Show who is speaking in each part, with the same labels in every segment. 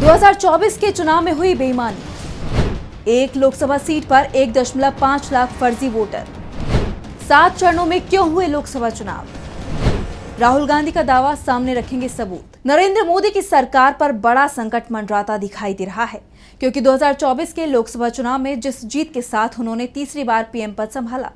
Speaker 1: 2024 के चुनाव में हुई बेईमानी। एक लोकसभा सीट पर 1.5 लाख फर्जी वोटर। 7 चरणों में क्यों हुए लोकसभा चुनाव? राहुल गांधी का दावा, सामने रखेंगे सबूत। नरेंद्र मोदी की सरकार पर बड़ा संकट मंडराता दिखाई दे रहा है, क्योंकि 2024 के लोकसभा चुनाव में जिस जीत के साथ उन्होंने तीसरी बार पीएम पद संभाला,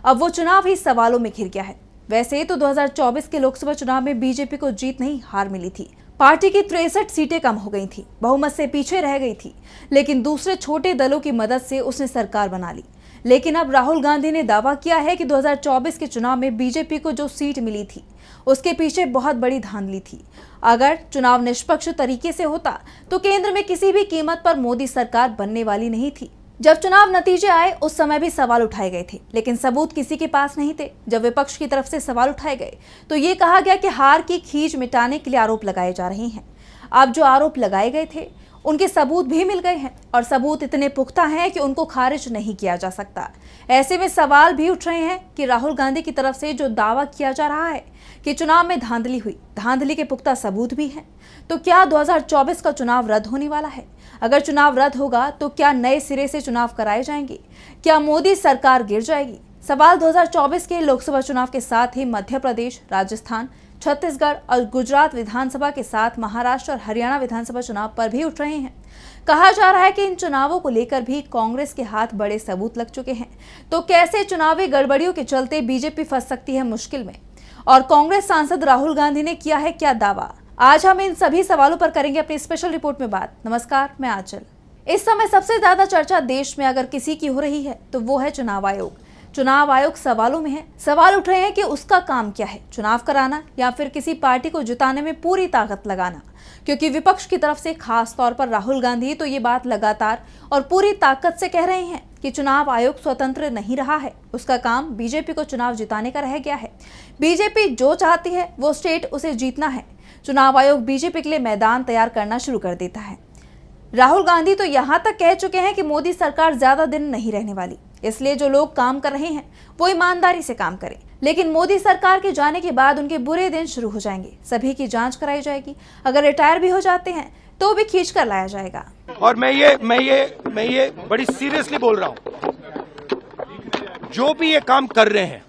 Speaker 1: अब वो चुनाव ही सवालों में घिर गया है। वैसे तो 2024 के लोकसभा चुनाव में बीजेपी को जीत नहीं, हार मिली थी। पार्टी की 63 सीटें कम हो गई थी, बहुमत से पीछे रह गई थी, लेकिन दूसरे छोटे दलों की मदद से उसने सरकार बना ली। लेकिन अब राहुल गांधी ने दावा किया है कि 2024 के चुनाव में बीजेपी को जो सीट मिली थी, उसके पीछे बहुत बड़ी धांधली थी। अगर चुनाव निष्पक्ष तरीके से होता तो केंद्र में किसी भी कीमत पर मोदी सरकार बनने वाली नहीं थी। जब चुनाव नतीजे आए उस समय भी सवाल उठाए गए थे, लेकिन सबूत किसी के पास नहीं थे। जब विपक्ष की तरफ से सवाल उठाए गए तो ये कहा गया कि हार की खींच मिटाने के लिए आरोप लगाए जा रहे हैं। अब जो आरोप लगाए गए थे उनके सबूत भी मिल गए हैं, और सबूत इतने पुख्ता हैं कि उनको खारिज नहीं किया जा सकता। ऐसे में सवाल भी उठ रहे हैं कि राहुल गांधी की तरफ से जो दावा किया जा रहा है कि चुनाव में धांधली हुई, धांधली के पुख्ता सबूत भी हैं, तो क्या 2024 का चुनाव रद्द होने वाला है? अगर चुनाव रद्द होगा तो क्या नए सिरे से चुनाव कराए जाएंगे? क्या मोदी सरकार गिर जाएगी? सवाल 2024 के लोकसभा चुनाव के साथ ही मध्य प्रदेश, राजस्थान, छत्तीसगढ़ और गुजरात विधानसभा के साथ महाराष्ट्र और हरियाणा विधानसभा चुनाव पर भी उठ रहे हैं। कहा जा रहा है कि इन चुनावों को लेकर भी कांग्रेस के हाथ बड़े सबूत लग चुके हैं। तो कैसे चुनावी गड़बड़ियों के चलते बीजेपी फंस सकती है मुश्किल में? और कांग्रेस सांसद राहुल गांधी ने किया है क्या दावा? आज हम इन सभी सवालों पर करेंगे अपनी स्पेशल रिपोर्ट में बात। नमस्कार, मैं आंचल। इस समय सबसे ज्यादा चर्चा देश में अगर किसी की हो रही है तो वो है चुनाव आयोग। चुनाव आयोग सवालों में है। सवाल उठ रहे हैं कि उसका काम क्या है, चुनाव कराना या फिर किसी पार्टी को जिताने में पूरी ताकत लगाना? क्योंकि विपक्ष की तरफ से खास तौर पर राहुल गांधी तो ये बात लगातार और पूरी ताकत से कह रहे हैं कि चुनाव आयोग स्वतंत्र नहीं रहा है, उसका काम बीजेपी को चुनाव जिताने का रह गया है। बीजेपी जो चाहती है वो स्टेट उसे जीतना है। चुनाव आयोग बीजेपी के लिए मैदान तैयार करना शुरू कर देता है। राहुल गांधी तो यहां तक कह चुके हैं कि मोदी सरकार ज्यादा दिन नहीं रहने वाली, इसलिए जो लोग काम कर रहे हैं वो ईमानदारी से काम करें। लेकिन मोदी सरकार के जाने के बाद उनके बुरे दिन शुरू हो जाएंगे। सभी की जांच कराई जाएगी, अगर रिटायर भी हो जाते हैं तो भी खींच कर लाया जाएगा।
Speaker 2: और मैं ये बड़ी सीरियसली बोल रहा हूं, जो भी ये काम कर रहे हैं,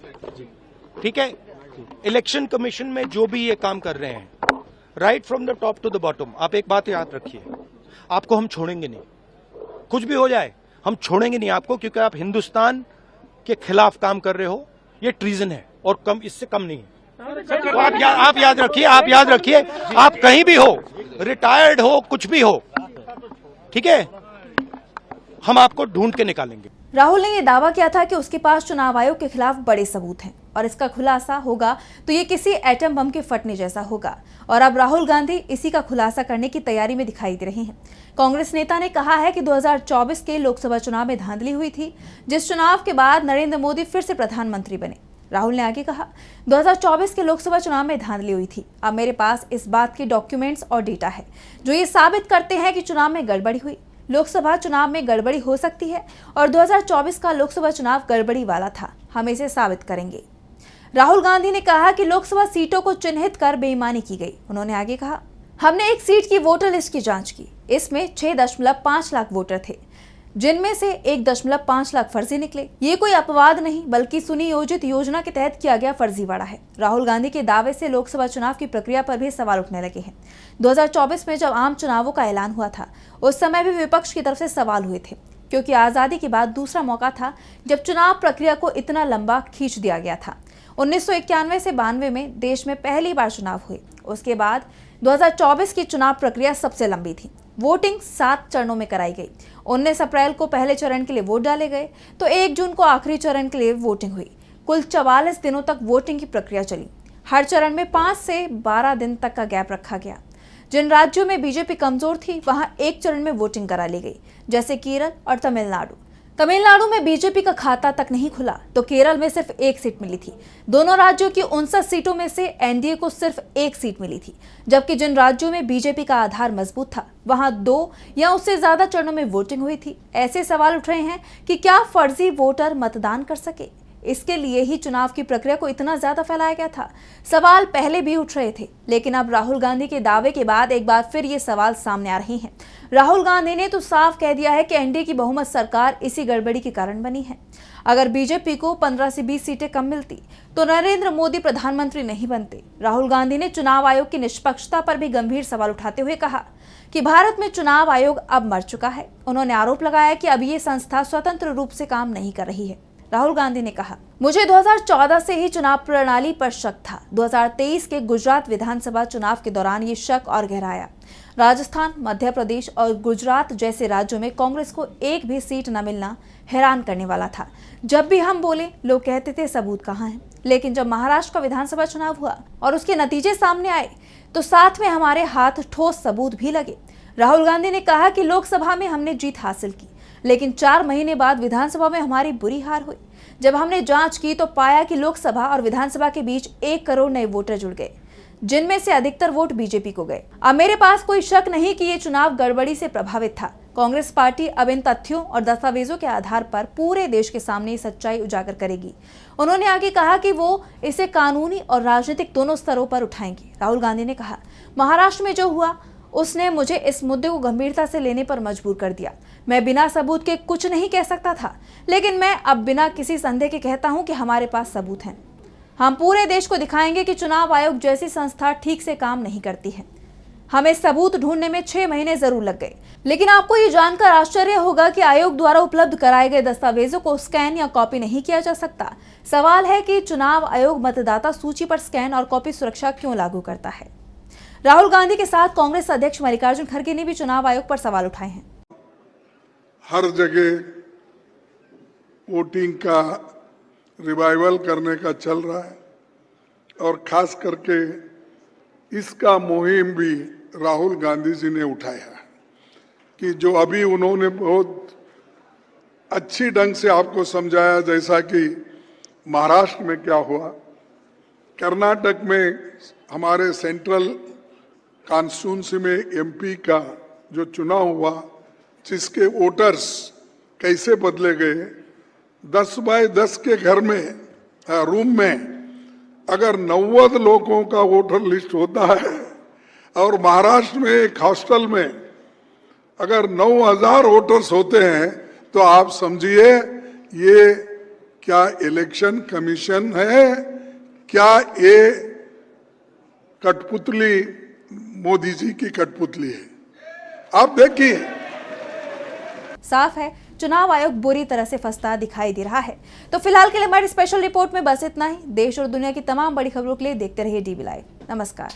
Speaker 2: ठीक है, इलेक्शन कमीशन में जो भी ये काम कर रहे हैं, right from the top to the bottom, आप एक बात याद रखिए, आपको हम छोड़ेंगे नहीं। कुछ भी हो जाए हम छोड़ेंगे नहीं आपको, क्योंकि आप हिंदुस्तान के खिलाफ काम कर रहे हो। ये ट्रीजन है और कम, इससे कम नहीं है। तो आप याद रखिए, आप कहीं भी हो, रिटायर्ड हो, कुछ भी हो, ठीक है, हम आपको ढूंढ के निकालेंगे।
Speaker 1: राहुल ने यह दावा किया था कि उसके पास चुनाव आयोग के खिलाफ बड़े सबूत हैं, और इसका खुलासा होगा तो ये किसी एटम बम के फटने जैसा होगा। और अब राहुल गांधी इसी का खुलासा करने की तैयारी में दिखाई दे रहे हैं। कांग्रेस नेता ने कहा है कि 2024 के लोकसभा चुनाव में धांधली हुई थी, जिस चुनाव के बाद नरेंद्र मोदी फिर से प्रधानमंत्री बने। राहुल ने आगे कहा, 2024 के लोकसभा चुनाव में धांधली हुई थी। अब मेरे पास इस बात के डॉक्यूमेंट्स और डेटा है जो ये साबित करते हैं कि चुनाव में गड़बड़ी हुई। लोकसभा चुनाव में गड़बड़ी हो सकती है और 2024 का लोकसभा चुनाव गड़बड़ी वाला था, हम इसे साबित करेंगे। राहुल गांधी ने कहा कि लोकसभा सीटों को चिन्हित कर बेईमानी की गई। उन्होंने आगे कहा, हमने एक सीट की वोटर लिस्ट की जांच की, इसमें 6.5 लाख वोटर थे, जिनमें से 1.5 लाख फर्जी निकले। ये कोई अपवाद नहीं बल्कि सुनियोजित योजना के तहत किया गया फर्जीवाड़ा है। राहुल गांधी के दावे से लोकसभा चुनाव की प्रक्रिया पर भी सवाल उठने लगे हैं। 2024 में जब आम चुनावों का ऐलान हुआ था उस समय भी विपक्ष की तरफ से सवाल हुए थे, क्योंकि आजादी के बाद दूसरा मौका था जब चुनाव प्रक्रिया को इतना लंबा खींच दिया गया था। 1991 से 92 में देश में पहली बार चुनाव हुए। उसके बाद 2024 की चुनाव प्रक्रिया सबसे लंबी थी। वोटिंग 7 चरणों में कराई गई। 19 अप्रैल को पहले चरण के लिए वोट डाले गए तो 1 जून को आखिरी चरण के लिए वोटिंग हुई। कुल 44 दिनों तक वोटिंग की प्रक्रिया चली। हर चरण में 5 से 12 दिन तक का गैप रखा गया। जिन राज्यों में बीजेपी कमजोर थी वहां एक चरण में वोटिंग करा ली गई, जैसे केरल और तमिलनाडु। तमिलनाडु में बीजेपी का खाता तक नहीं खुला तो केरल में सिर्फ 1 सीट मिली थी। दोनों राज्यों की 59 सीटों में से एनडीए को सिर्फ 1 सीट मिली थी, जबकि जिन राज्यों में बीजेपी का आधार मजबूत था वहां 2 या उससे ज्यादा चरणों में वोटिंग हुई थी। ऐसे सवाल उठ रहे हैं कि क्या फर्जी वोटर मतदान कर सके? इसके लिए ही चुनाव की प्रक्रिया को इतना ज्यादा फैलाया गया था? सवाल पहले भी उठ रहे थे, लेकिन अब राहुल गांधी के दावे के बाद एक बार फिर ये सवाल सामने आ रहे हैं। राहुल गांधी ने तो साफ कह दिया है कि एनडीए की बहुमत सरकार इसी गड़बड़ी के कारण बनी है। अगर बीजेपी को 15 से 20 सीटें कम मिलती तो नरेंद्र मोदी प्रधानमंत्री नहीं बनते। राहुल गांधी ने चुनाव आयोग की निष्पक्षता पर भी गंभीर सवाल उठाते हुए कहा कि भारत में चुनाव आयोग अब मर चुका है। उन्होंने आरोप लगाया कि अब ये संस्था स्वतंत्र रूप से काम नहीं कर रही है। राहुल गांधी ने कहा, मुझे 2014 से ही चुनाव प्रणाली पर शक था। 2023 के गुजरात विधानसभा चुनाव के दौरान ये शक और गहराया। राजस्थान, मध्य प्रदेश और गुजरात जैसे राज्यों में कांग्रेस को एक भी सीट न मिलना हैरान करने वाला था। जब भी हम बोले, लोग कहते थे सबूत कहाँ है। लेकिन जब महाराष्ट्र का विधानसभा चुनाव हुआ और उसके नतीजे सामने आए तो साथ में हमारे हाथ ठोस सबूत भी लगे। राहुल गांधी ने कहा कि लोकसभा में हमने जीत हासिल की, लेकिन 4 महीने बाद विधानसभा में हमारी बुरी हार हुई। जब हमने जांच की तो पाया कि लोकसभा और विधानसभा के बीच 1 करोड़ नए वोटर जुड़ गए, जिनमें से अधिकतर वोट बीजेपी को गए। अब मेरे पास कोई शक नहीं कि ये चुनाव गड़बड़ी से प्रभावित था। कांग्रेस पार्टी अब इन तथ्यों और दस्तावेजों के आधार पर पूरे देश के सामने सच्चाई उजागर करेगी। उन्होंने आगे कहा कि वो इसे कानूनी और राजनीतिक दोनों स्तरों पर उठाएंगे। राहुल गांधी ने कहा, महाराष्ट्र में जो हुआ उसने मुझे इस मुद्दे को गंभीरता से लेने पर मजबूर कर दिया। मैं बिना सबूत के कुछ नहीं कह सकता था, लेकिन मैं अब बिना किसी संदेह के कहता हूं कि हमारे पास सबूत हैं। हम पूरे देश को दिखाएंगे कि चुनाव आयोग जैसी संस्था ठीक से काम नहीं करती है। हमें सबूत ढूंढने में 6 महीने जरूर लग गए, लेकिन आपको ये जानकर आश्चर्य होगा कि आयोग द्वारा उपलब्ध कराए गए दस्तावेजों को स्कैन या कॉपी नहीं किया जा सकता। सवाल है कि चुनाव आयोग मतदाता सूची पर स्कैन और कॉपी सुरक्षा क्यों लागू करता है? राहुल गांधी के साथ कांग्रेस अध्यक्ष मल्लिकार्जुन खड़गे ने भी चुनाव आयोग पर सवाल उठाए हैं।
Speaker 3: हर जगह वोटिंग का रिवाइवल करने का चल रहा है और खास करके इसका मुहिम भी राहुल गांधी जी ने उठाया कि जो अभी उन्होंने बहुत अच्छी ढंग से आपको समझाया, जैसा कि महाराष्ट्र में क्या हुआ, कर्नाटक में हमारे सेंट्रल कॉन्स्टिट्यूंसी में एमपी का जो चुनाव हुआ, जिसके वोटर्स कैसे बदले गए। 10 बाय 10 के घर में रूम में अगर 90 लोगों का वोटर लिस्ट होता है और महाराष्ट्र में एक हॉस्टल में अगर 9000 वोटर्स होते हैं, तो आप समझिए ये क्या इलेक्शन कमीशन है, क्या ये कठपुतली मोदी जी की कठपुतली है? आप देखिए,
Speaker 1: साफ है चुनाव आयोग बुरी तरह से फंसता दिखाई दे रहा है। तो फिलहाल के लिए हमारी स्पेशल रिपोर्ट में बस इतना ही। देश और दुनिया की तमाम बड़ी खबरों के लिए देखते रहिए DB लाइव। नमस्कार।